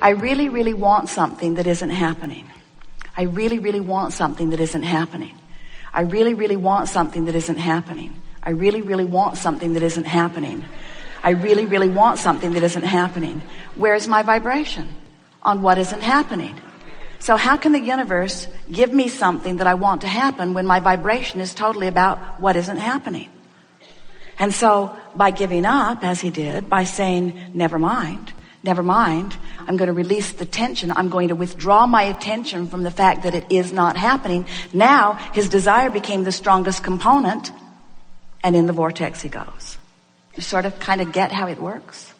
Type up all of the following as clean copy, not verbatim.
I really, really want something that isn't happening. I really, really want something that isn't happening. I really, really want something that isn't happening. I really, really want something that isn't happening. I really, really want something that isn't happening. Where's my vibration on what isn't happening? So how can the universe give me something that I want to happen when my vibration is totally about what isn't happening? And so by giving up, as he did, by saying, never mind, I'm going to release the tension. I'm going to withdraw my attention from the fact that it is not happening. Now his desire became the strongest component, and in the vortex he goes. You sort of kind of get how it works?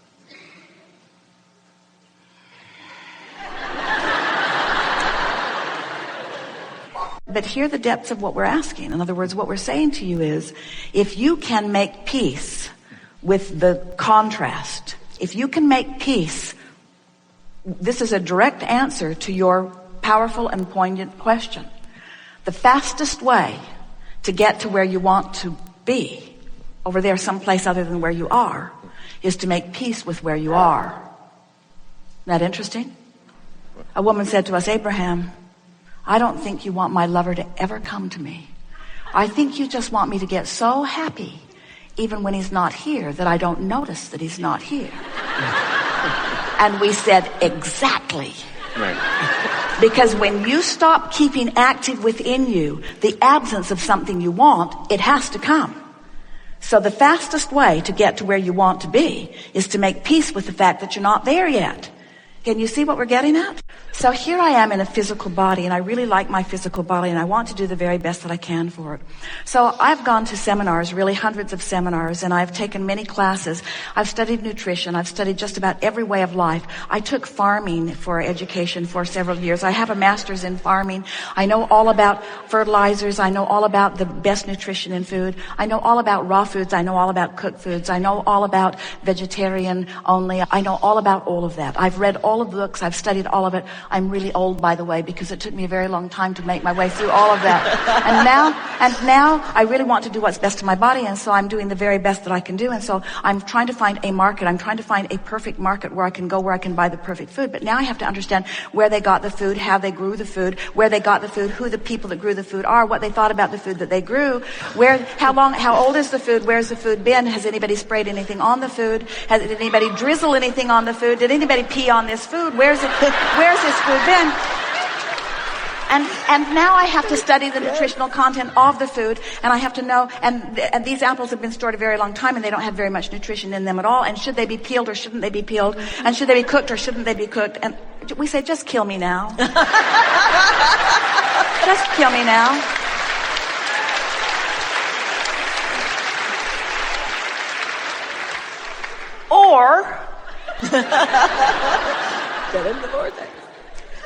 But hear the depths of what we're asking. In other words, what we're saying to you is, if you can make peace with the contrast, if you can make peace, this is a direct answer to your powerful and poignant question. The fastest way to get to where you want to be, over there someplace other than where you are, is to make peace with where you are. Isn't that interesting? A woman said to us, Abraham, I don't think you want my lover to ever come to me. I think you just want me to get so happy even when he's not here that I don't notice that he's not here. And we said, exactly. Right. Because when you stop keeping active within you the absence of something you want, it has to come. So the fastest way to get to where you want to be is to make peace with the fact that you're not there yet. Can you see what we're getting at? So here I am in a physical body, and I really like my physical body, and I want to do the very best that I can for it. So I've gone to seminars, really hundreds of seminars, and I've taken many classes. I've studied nutrition. I've studied just about every way of life. I took farming for education for several years. I have a master's in farming. I know all about fertilizers. I know all about the best nutrition in food. I know all about raw foods. I know all about cooked foods. I know all about vegetarian only. I know all about all of that. I've read all of the books. I've studied all of it. I'm really old, by the way, because it took me a very long time to make my way through all of that. And now I really want to do what's best to my body, and so I'm doing the very best that I can do. And so I'm trying to find a market. I'm trying to find a perfect market where I can go, where I can buy the perfect food. But now I have to understand where they got the food, how they grew the food, where they got the food, who the people that grew the food are, what they thought about the food that they grew, how old is the food, where's the food been, has anybody sprayed anything on the food, did anybody drizzle anything on the food, did anybody pee on this food, where's this food been? And now I have to study the nutritional content of the food, and I have to know, and these apples have been stored a very long time, and they don't have very much nutrition in them at all, and should they be peeled or shouldn't they be peeled, and should they be cooked or shouldn't they be cooked? And we say, just kill me now. Just kill me now. Or get in the vortex.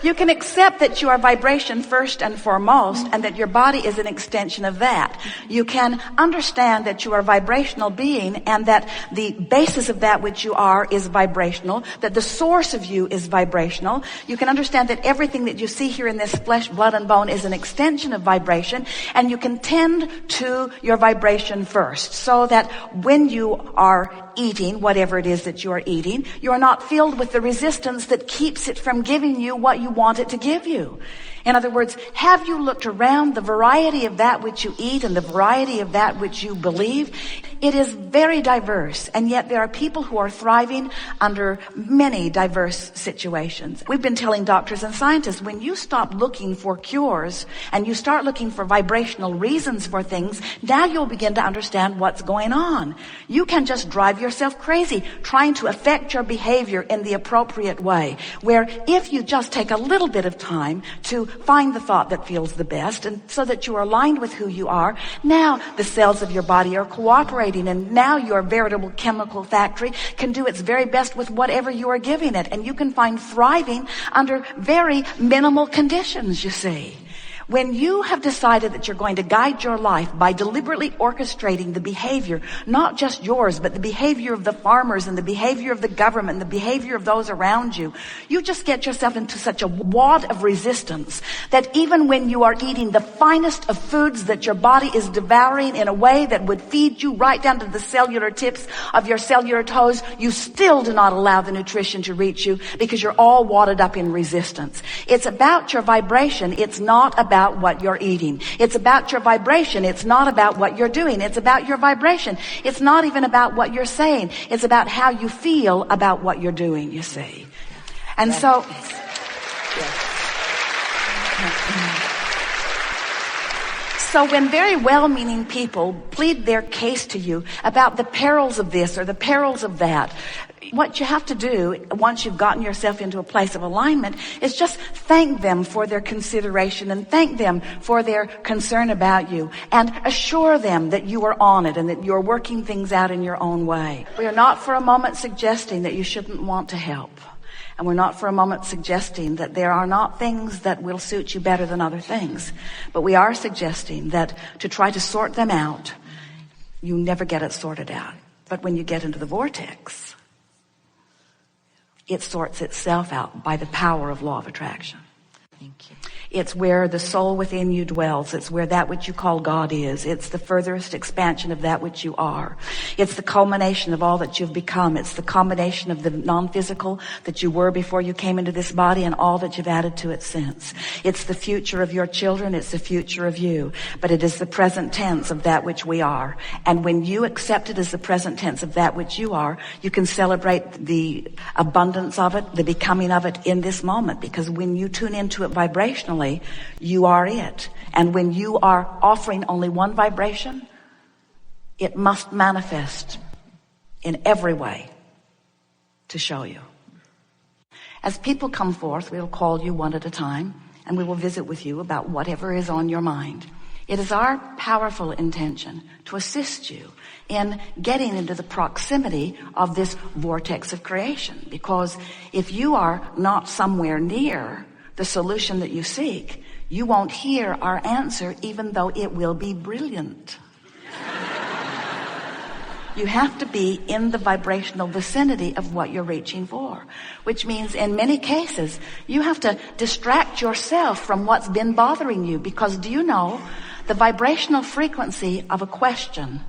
You can accept that you are vibration first and foremost, and that your body is an extension of that. You can understand that you are a vibrational being, and that the basis of that which you are is vibrational, that the source of you is vibrational. You can understand that everything that you see here in this flesh, blood, and bone is an extension of vibration, and you can tend to your vibration first, so that when you are eating whatever it is that you are eating, you are not filled with the resistance that keeps it from giving you what you want it to give you. In other words, have you looked around the variety of that which you eat and the variety of that which you believe? It is very diverse, and yet there are people who are thriving under many diverse situations. We've been telling doctors and scientists, when you stop looking for cures and you start looking for vibrational reasons for things, now you'll begin to understand what's going on. You can just drive yourself crazy trying to affect your behavior in the appropriate way, where if you just take a little bit of time to find the thought that feels the best, and so that you are aligned with who you are, now the cells of your body are cooperating, and now your veritable chemical factory can do its very best with whatever you are giving it, and you can find thriving under very minimal conditions, you see. When you have decided that you're going to guide your life by deliberately orchestrating the behavior, not just yours, but the behavior of the farmers and the behavior of the government and the behavior of those around you, you just get yourself into such a wad of resistance that even when you are eating the finest of foods that your body is devouring in a way that would feed you right down to the cellular tips of your cellular toes, you still do not allow the nutrition to reach you because you're all wadded up in resistance. It's about your vibration. It's not about what you're eating. It's about your vibration. It's not about what you're doing. It's about your vibration. It's not even about what you're saying. It's about how you feel about what you're doing, you see. And so when very well-meaning people plead their case to you about the perils of this or the perils of that, what you have to do once you've gotten yourself into a place of alignment is just thank them for their consideration and thank them for their concern about you and assure them that you are on it and that you're working things out in your own way. We are not for a moment suggesting that you shouldn't want to help. And we're not for a moment suggesting that there are not things that will suit you better than other things. But we are suggesting that to try to sort them out, you never get it sorted out. But when you get into the vortex, it sorts itself out by the power of law of attraction. Thank you. It's where the soul within you dwells. It's where that which you call God is. It's the furthest expansion of that which you are. It's the culmination of all that you've become. It's the combination of the non-physical that you were before you came into this body and all that you've added to it since. It's the future of your children. It's the future of you. But it is the present tense of that which we are. And when you accept it as the present tense of that which you are, you can celebrate the abundance of it, the becoming of it in this moment. Because when you tune into it vibrationally, you are it. And when you are offering only one vibration, it must manifest in every way to show you. As people come forth, we'll call you one at a time and we will visit with you about whatever is on your mind. It is our powerful intention to assist you in getting into the proximity of this vortex of creation. Because if you are not somewhere near the solution that you seek, you won't hear our answer, even though it will be brilliant. You have to be in the vibrational vicinity of what you're reaching for, which means in many cases, you have to distract yourself from what's been bothering you. Because do you know, the vibrational frequency of a question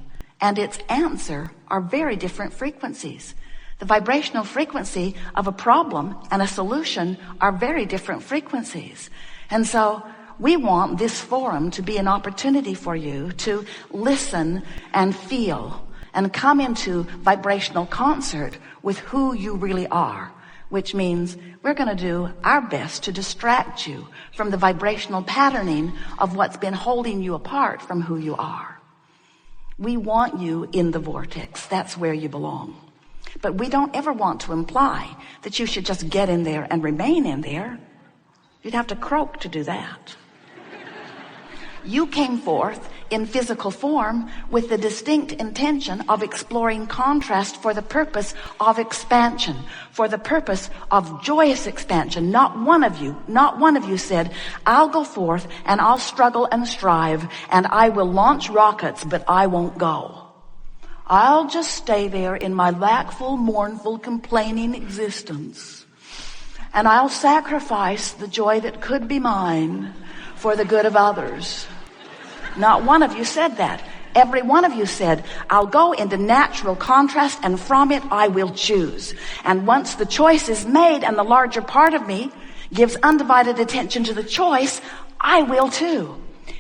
and its answer are very different frequencies. The vibrational frequency of a problem and a solution are very different frequencies. And so we want this forum to be an opportunity for you to listen and feel and come into vibrational concert with who you really are, which means we're going to do our best to distract you from the vibrational patterning of what's been holding you apart from who you are. We want you in the vortex. That's where you belong. But we don't ever want to imply that you should just get in there and remain in there. You'd have to croak to do that. You came forth in physical form with the distinct intention of exploring contrast for the purpose of expansion, for the purpose of joyous expansion. Not one of you said, I'll go forth and I'll struggle and strive and I will launch rockets, but I won't go. I'll just stay there in my lackful, mournful, complaining existence. And I'll sacrifice the joy that could be mine for the good of others. Not one of you said that. Every one of you said, I'll go into natural contrast and from it I will choose. And once the choice is made and the larger part of me gives undivided attention to the choice, I will too.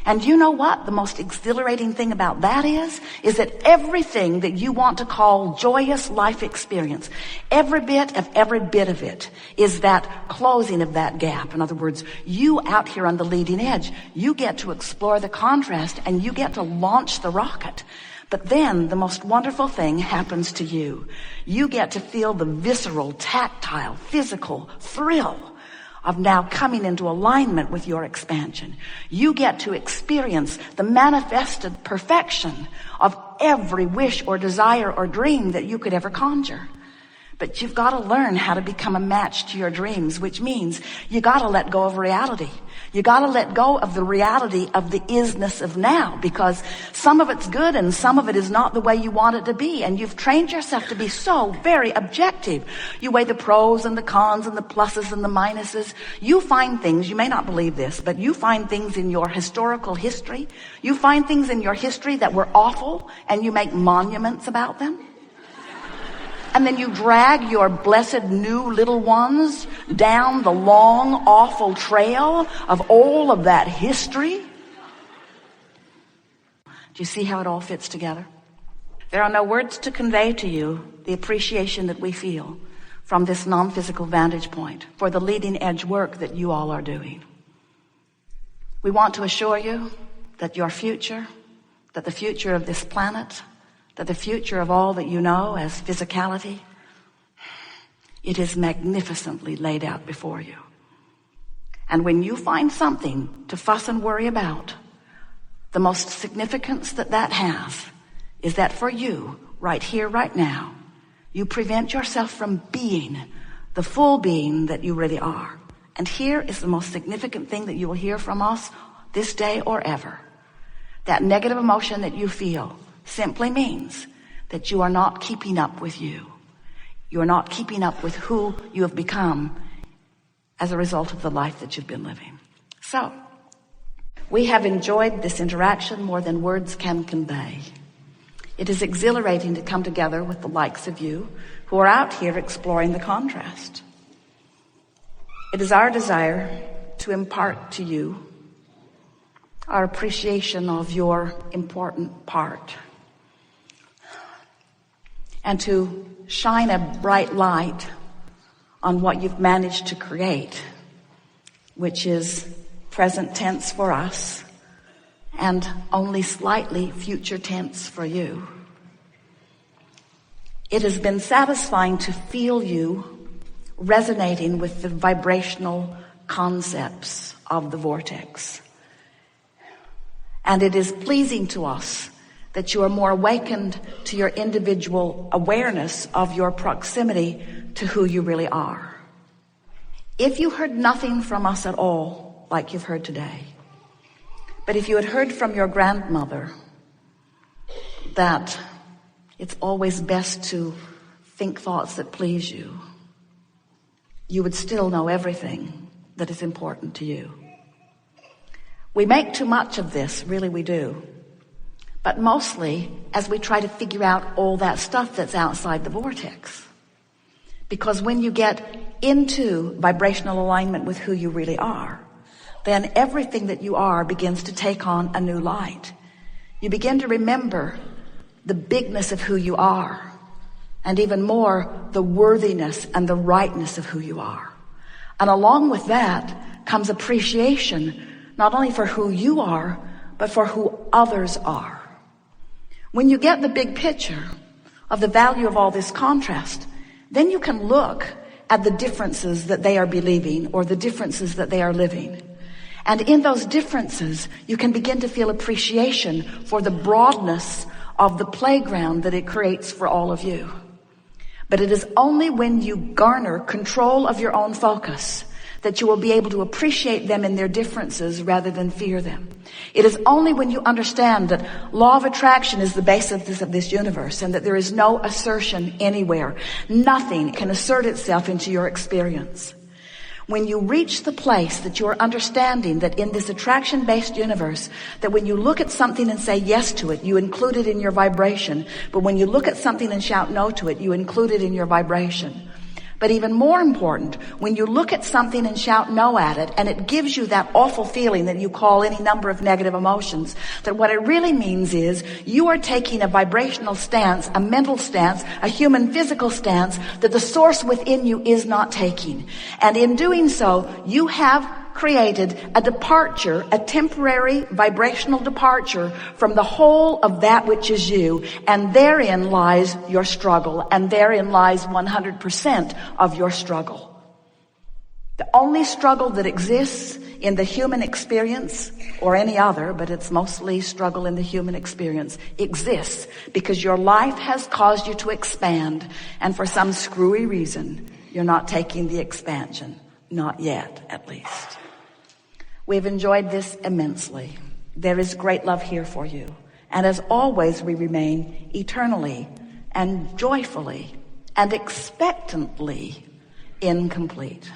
And you know what the most exhilarating thing about that is that everything that you want to call joyous life experience, every bit of it is that closing of that gap. In other words, you out here on the leading edge, you get to explore the contrast and you get to launch the rocket. But then the most wonderful thing happens to you. You get to feel the visceral, tactile, physical thrill of now coming into alignment with your expansion. You get to experience the manifested perfection of every wish or desire or dream that you could ever conjure. But you've got to learn how to become a match to your dreams, which means you got to let go of reality. You got to let go of the reality of the isness of now, because some of it's good and some of it is not the way you want it to be. And you've trained yourself to be so very objective. You weigh the pros and the cons and the pluses and the minuses. You find things, you may not believe this, but you find things in your historical history. You find things in your history that were awful and you make monuments about them. And then you drag your blessed new little ones down the long, awful trail of all of that history. Do you see how it all fits together? There are no words to convey to you the appreciation that we feel from this non-physical vantage point for the leading edge work that you all are doing. We want to assure you that your future, that the future of this planet, that the future of all that you know as physicality, it is magnificently laid out before you. And when you find something to fuss and worry about, the most significance that has is that for you, right here, right now, you prevent yourself from being the full being that you really are. And here is the most significant thing that you will hear from us this day or ever. That negative emotion that you feel simply means that you are not keeping up with you. You are not keeping up with who you have become as a result of the life that you've been living. So, we have enjoyed this interaction more than words can convey. It is exhilarating to come together with the likes of you who are out here exploring the contrast. It is our desire to impart to you our appreciation of your important part, and to shine a bright light on what you've managed to create, which is present tense for us and only slightly future tense for you. It has been satisfying to feel you resonating with the vibrational concepts of the vortex. And it is pleasing to us that you are more awakened to your individual awareness of your proximity to who you really are. If you heard nothing from us at all, like you've heard today, but if you had heard from your grandmother that it's always best to think thoughts that please you, you would still know everything that is important to you. We make too much of this, really we do. But mostly as we try to figure out all that stuff that's outside the vortex. Because when you get into vibrational alignment with who you really are, then everything that you are begins to take on a new light. You begin to remember the bigness of who you are, and even more, the worthiness and the rightness of who you are. And along with that comes appreciation, not only for who you are, but for who others are. When you get the big picture of the value of all this contrast, then you can look at the differences that they are believing or the differences that they are living. And in those differences, you can begin to feel appreciation for the broadness of the playground that it creates for all of you. But it is only when you garner control of your own focus that you will be able to appreciate them in their differences rather than fear them. It is only when you understand that law of attraction is the basis of this universe and that there is no assertion anywhere. Nothing can assert itself into your experience. When you reach the place that you're understanding that in this attraction-based universe, that when you look at something and say yes to it, you include it in your vibration. But when you look at something and shout no to it, you include it in your vibration. But even more important, when you look at something and shout no at it, and it gives you that awful feeling that you call any number of negative emotions, that what it really means is you are taking a vibrational stance, a mental stance, a human physical stance that the source within you is not taking. And in doing so, you have created a departure, a temporary vibrational departure from the whole of that which is you. And therein lies your struggle. And therein lies 100% of your struggle. The only struggle that exists in the human experience or any other, but it's mostly struggle in the human experience, exists because your life has caused you to expand, and for some screwy reason, you're not taking the expansion. Not yet, at least. We've enjoyed this immensely. There is great love here for you. And as always, we remain eternally and joyfully and expectantly incomplete.